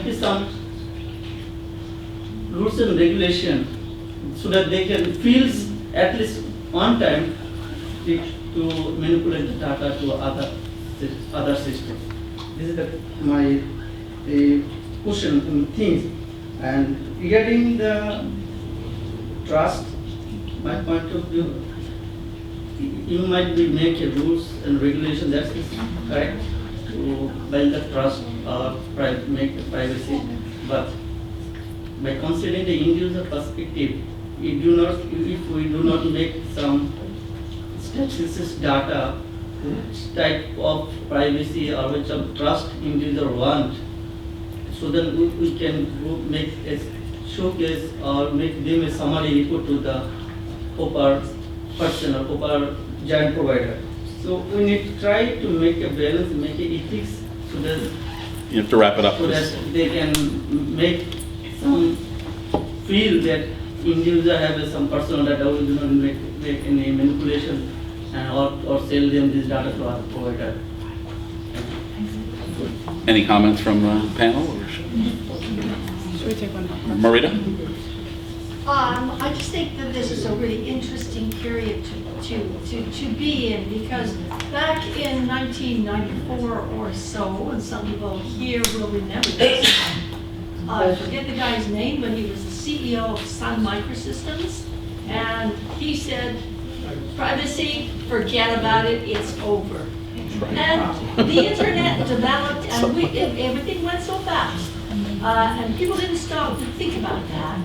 be some rules and regulation so that they can feel at least one time to manipulate the data to other systems. This is my question and things. And regarding the trust, my point of view, you might be make a rules and regulation that is correct to build the trust or make the privacy, but by considering the individual perspective, if we do not make some statistics data, which type of privacy or which of trust individual want, so then we can make a showcase or make them a summary report to the proper person or proper giant provider. So we need to try to make a balance, make a ethics, so that You have to wrap it up. so that they can make some feel that individual have some personal data, we do not make any manipulation and or sell them this data to our provider. Any comments from the panel? Or Should we take one more? Marita? I just think that this is a really interesting period to be in, because back in 1994 or so, and some people here will remember this, I forget the guy's name, but he was the CEO of Sun Microsystems, and he said, privacy, forget about it, it's over. And the internet developed, and everything went so fast, and people didn't stop to think about that.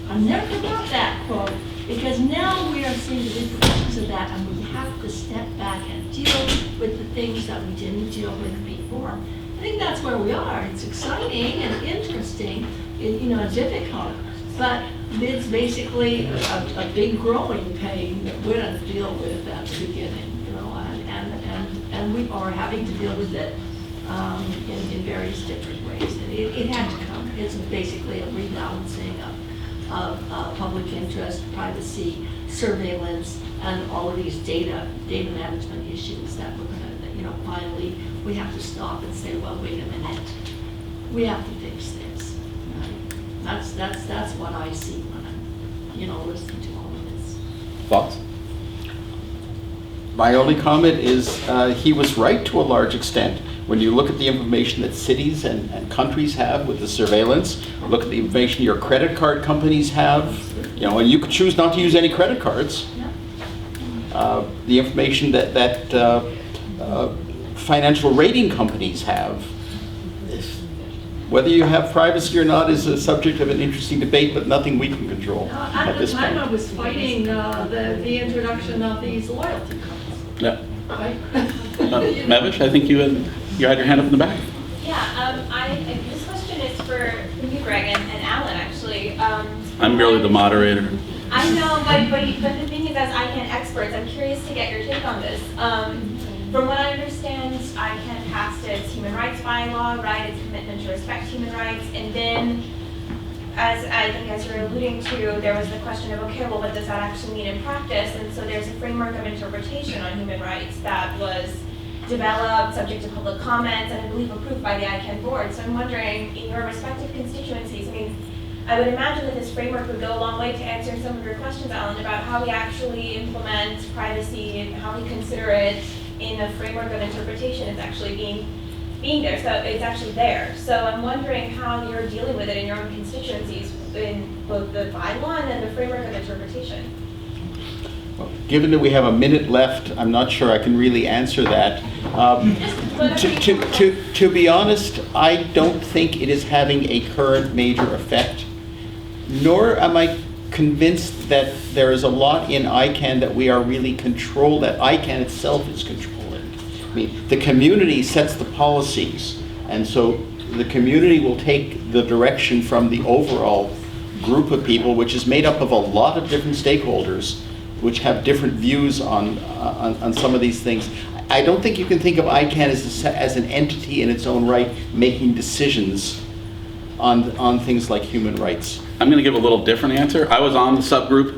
I never forgot that quote, because now we are seeing the repercussions of that, and we have to step back and deal with the things that we didn't deal with before. I think that's where we are. It's exciting and interesting, difficult, but it's basically a big growing pain that we're going to deal with at the beginning, and we are having to deal with it in various different ways. And it had to come. It's basically a rebalancing of public interest, privacy, surveillance, and all of these data management issues that we're going to, finally, we have to stop and say, well, wait a minute, we have to fix this. Right? That's what I see when I'm, listening to all of this. Thoughts? My only comment is he was right to a large extent. When you look at the information that cities and countries have with the surveillance, look at the information your credit card companies have, and you could choose not to use any credit cards. Yeah. The information that financial rating companies have. Whether you have privacy or not is a subject of an interesting debate, but nothing we can control At at the this time, point. I was fighting the introduction of these loyalty cards. Yeah. Right? Mavish, I think you had your hand up in the back. Yeah, this question is for you, Greg, and Alan, actually. I'm merely the moderator. I know, but the thing is, as ICANN experts, I'm curious to get your take on this. From what I understand, ICANN passed its human rights bylaw, right, its commitment to respect human rights, and then, as you're alluding to, there was the question of, okay, well, what does that actually mean in practice? And so there's a framework of interpretation on human rights that was developed, subject to public comments, and I believe approved by the ICANN board. So I'm wondering, in your respective constituencies, I would imagine that this framework would go a long way to answering some of your questions, Alan, about how we actually implement privacy and how we consider it in a framework of interpretation. It's actually being there, so it's actually there. So I'm wondering how you're dealing with it in your own constituencies in both the bylaw and then the framework of interpretation. Well, given that we have a minute left, I'm not sure I can really answer that. To be honest, I don't think it is having a current major effect, nor am I convinced that there is a lot in ICANN that we are really controlled, that ICANN itself is controlling. I mean, the community sets the policies, and so the community will take the direction from the overall group of people, which is made up of a lot of different stakeholders, which have different views on some of these things. I don't think you can think of ICANN as an entity in its own right making decisions on things like human rights. I'm going to give a little different answer. I was on the subgroup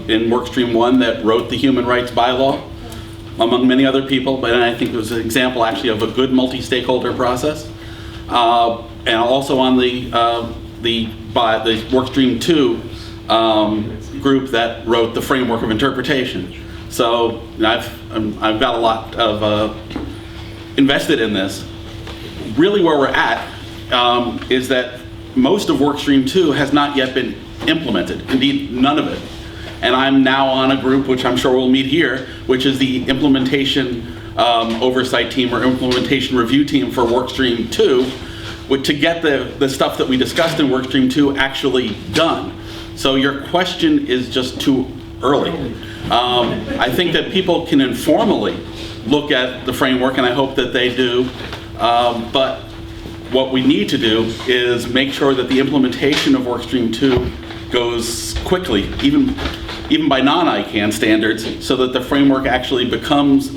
in Workstream 1 that wrote the human rights bylaw, among many other people, but I think it was an example actually of a good multi-stakeholder process. and also on the Workstream 2 group that wrote the framework of interpretation. So I've got a lot of invested in this. Really where we're at is that most of Workstream 2 has not yet been implemented, indeed none of it. And I'm now on a group, which I'm sure we'll meet here, which is the implementation oversight team or implementation review team for Workstream 2, to get the stuff that we discussed in Workstream 2 actually done. So your question is just too early. I think that people can informally look at the framework, and I hope that they do, but what we need to do is make sure that the implementation of Workstream 2 goes quickly, even by non-ICANN standards, so that the framework actually becomes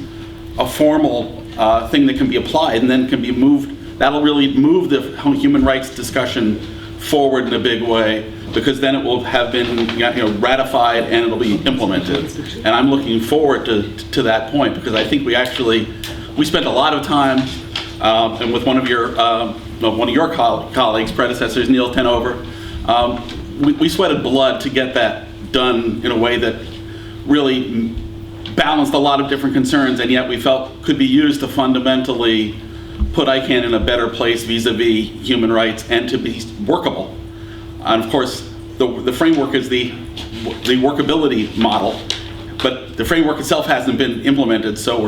a formal thing that can be applied and then can be moved. That'll really move the human rights discussion forward in a big way, because then it will have been ratified and it'll be implemented. And I'm looking forward to that point, because I think we spent a lot of time, and with one of your colleagues, predecessors, Neil Tenover, we sweated blood to get that done in a way that really balanced a lot of different concerns, and yet we felt could be used to fundamentally put ICANN in a better place vis-a-vis human rights and to be workable. And of course, the framework is the workability model, but the framework itself hasn't been implemented, so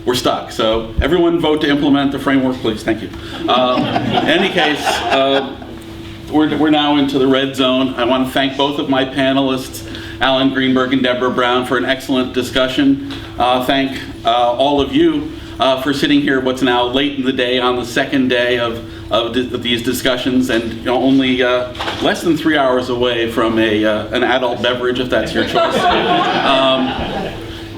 we're stuck. So everyone vote to implement the framework, please. Thank you. In any case, we're now into the red zone. I want to thank both of my panelists, Alan Greenberg and Deborah Brown, for an excellent discussion. Thank all of you for sitting here what's now late in the day on the second day of these discussions, and only less than 3 hours away from an adult beverage, if that's your choice.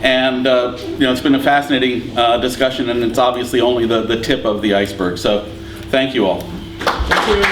It's been a fascinating discussion, and it's obviously only the tip of the iceberg. So thank you all. Thank you.